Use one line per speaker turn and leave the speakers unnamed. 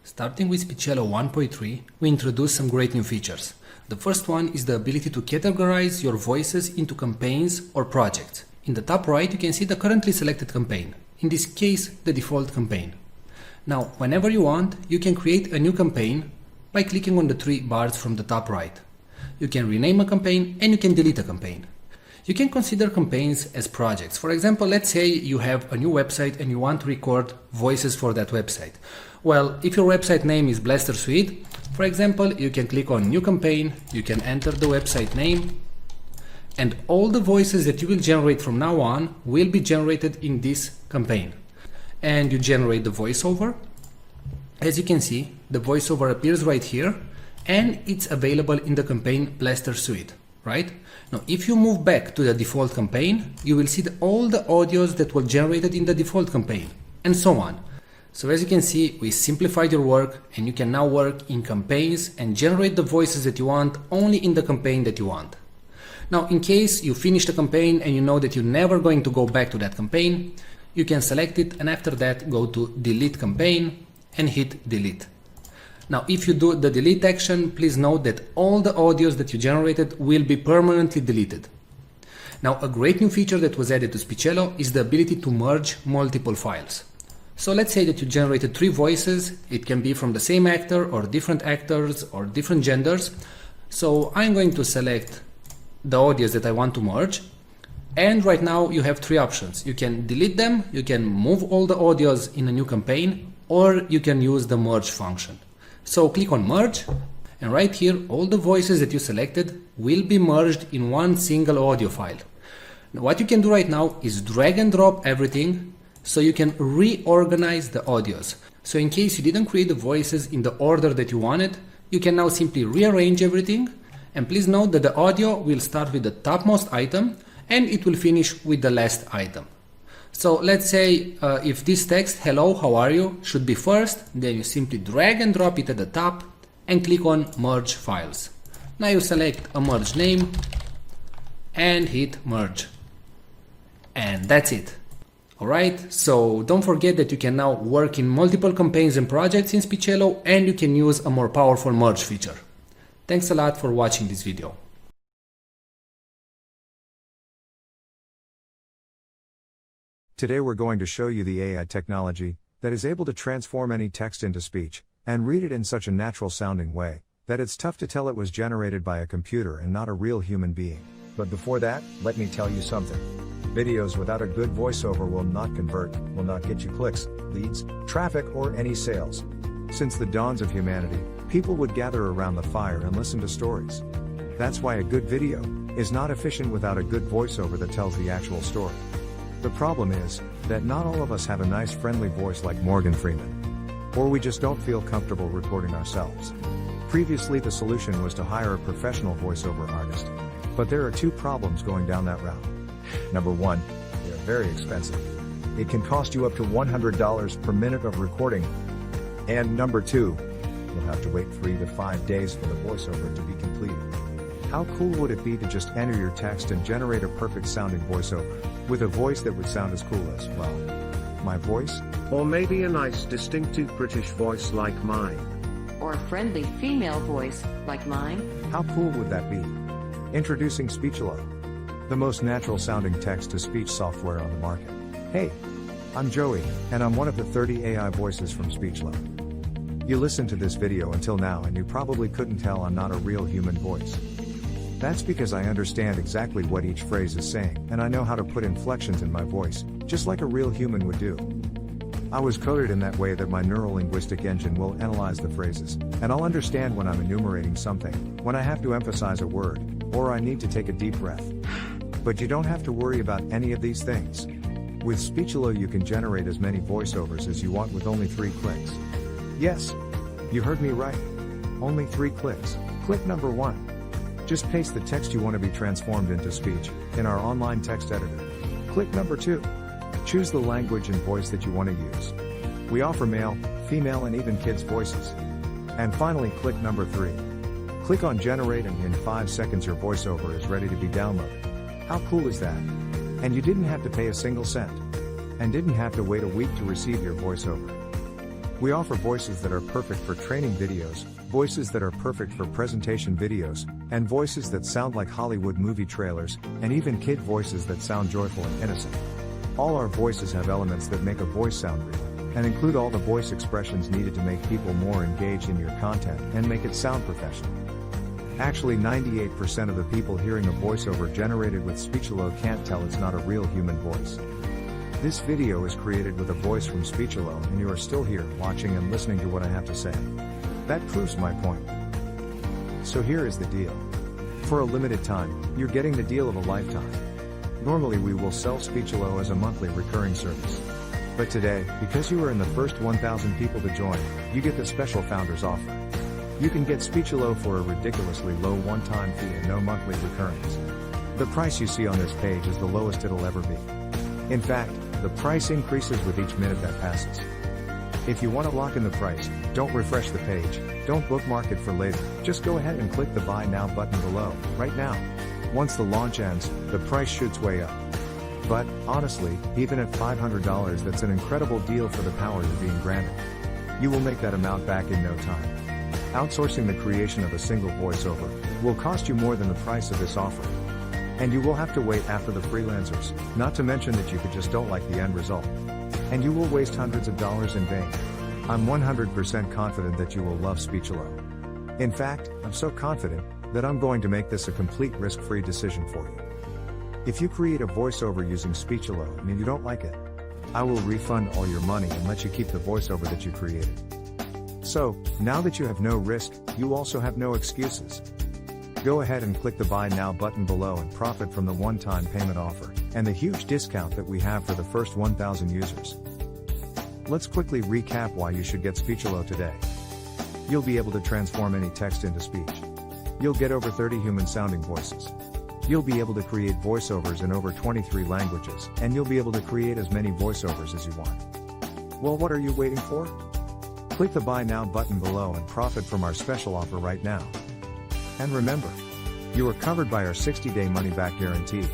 Starting with Speechelo 1.3, we introduced some great new features. The first one is the ability to categorize your voices into campaigns or projects. In the top right, you can see the currently selected campaign, in this case, the default campaign. Now, whenever you want, you can create a new campaign by clicking on the three bars from the top right. You can rename a campaign and you can delete a campaign. You can consider campaigns as projects. For example, let's say you have a new website and you want to record voices for that website. Well, if your website name is Blaster Suite, for example, you can click on New Campaign, you can enter the website name, and all the voices that you will generate from now on will be generated in this campaign. And you generate the voiceover. As you can see, the voiceover appears right here, and it's available in the campaign Blaster Suite, right? Now, if you move back to the default campaign, you will see all the audios that were generated in the default campaign, and so on. So as you can see, we simplified your work, and you can now work in campaigns and generate the voices that you want only in the campaign that you want. Now, in case you finish the campaign and you know that you're never going to go back to that campaign, you can select it and after that go to Delete Campaign and hit Delete. Now, if you do the delete action, please note that all the audios that you generated will be permanently deleted. Now, a great new feature that was added to Speechelo is the ability to merge multiple files. So let's say that you generated 3 voices. It can be from the same actor or different actors or different genders. So I'm going to select the audios that I want to merge. And right now you have 3 options. You can delete them, you can move all the audios in a new campaign, or you can use the merge function. So click on merge, and right here all the voices that you selected will be merged in one single audio file. Now, what you can do right now is drag and drop everything so you can reorganize the audios. So in case you didn't create the voices in the order that you wanted, you can now simply rearrange everything. And please note that the audio will start with the topmost item and it will finish with the last item. So let's say if this text, hello, how are you, should be first, then you simply drag and drop it at the top and click on merge files. Now you select a merge name and hit merge. And that's it. Alright, so don't forget that you can now work in multiple campaigns and projects in Speechelo, and you can use a more powerful merge feature. Thanks a lot for watching this video.
Today we're going to show you the AI technology that is able to transform any text into speech and read it in such a natural sounding way that it's tough to tell it was generated by a computer and not a real human being. But before that, let me tell you something. Videos without a good voiceover will not convert, will not get you clicks, leads, traffic, or any sales. Since the dawns of humanity, people would gather around the fire and listen to stories. That's why a good video is not efficient without a good voiceover that tells the actual story. The problem is that not all of us have a nice friendly voice like Morgan Freeman. Or we just don't feel comfortable recording ourselves. Previously the solution was to hire a professional voiceover artist. But there are 2 problems going down that route. Number 1, they are very expensive. It can cost you up to $100 per minute of recording. And number 2, you'll have to wait 3 to 5 days for the voiceover to be completed. How cool would it be to just enter your text and generate a perfect sounding voiceover, with a voice that would sound as cool as, well, my voice?
Or maybe a nice distinctive British voice like mine.
Or a friendly female voice like mine.
How cool would that be? Introducing Speechelo, the most natural sounding text-to-speech software on the market. Hey, I'm Joey, and I'm one of the 30 AI voices from Speechelo. You listened to this video until now and you probably couldn't tell I'm not a real human voice. That's because I understand exactly what each phrase is saying, and I know how to put inflections in my voice, just like a real human would do. I was coded in that way that my neurolinguistic engine will analyze the phrases, and I'll understand when I'm enumerating something, when I have to emphasize a word, or I need to take a deep breath. But you don't have to worry about any of these things. With Speechelo you can generate as many voiceovers as you want with only 3 clicks. Yes, you heard me right. Only 3 clicks. Click number 1. Just paste the text you want to be transformed into speech in our online text editor. Click number 2. Choose the language and voice that you want to use. We offer male, female, and even kids' voices. And finally, click number 3. Click on generate and in 5 seconds your voiceover is ready to be downloaded. How cool is that? And you didn't have to pay a single cent. And didn't have to wait a week to receive your voiceover. We offer voices that are perfect for training videos, voices that are perfect for presentation videos, and voices that sound like Hollywood movie trailers, and even kid voices that sound joyful and innocent. All our voices have elements that make a voice sound real, and include all the voice expressions needed to make people more engaged in your content and make it sound professional. Actually, 98% of the people hearing a voiceover generated with Speechelo can't tell it's not a real human voice. This video is created with a voice from Speechelo, and you are still here watching and listening to what I have to say. That proves my point. So here is the deal. For a limited time, you're getting the deal of a lifetime. Normally we will sell Speechelo as a monthly recurring service. But today, because you are in the first 1,000 people to join, you get the special founders offer. You can get Speechelo for a ridiculously low one-time fee and no monthly recurrings. The price you see on this page is the lowest it'll ever be. In fact, the price increases with each minute that passes. If you want to lock in the price, don't refresh the page, don't bookmark it for later, just go ahead and click the Buy Now button below, right now. Once the launch ends, the price shoots way up. But, honestly, even at $500 that's an incredible deal for the power you're being granted. You will make that amount back in no time. Outsourcing the creation of a single voiceover will cost you more than the price of this offer. And you will have to wait after the freelancers, not to mention that you just don't like the end result. And you will waste hundreds of dollars in vain. I'm 100% confident that you will love Speechelo. In fact, I'm so confident that I'm going to make this a complete risk-free decision for you. If you create a voiceover using Speechelo and you don't like it, I will refund all your money and let you keep the voiceover that you created. So, now that you have no risk, you also have no excuses. Go ahead and click the Buy Now button below and profit from the one-time payment offer, and the huge discount that we have for the first 1,000 users. Let's quickly recap why you should get Speechelo today. You'll be able to transform any text into speech. You'll get over 30 human-sounding voices. You'll be able to create voiceovers in over 23 languages, and you'll be able to create as many voiceovers as you want. Well, what are you waiting for? Click the Buy Now button below and profit from our special offer right now. And remember, you are covered by our 60-day money-back guarantee.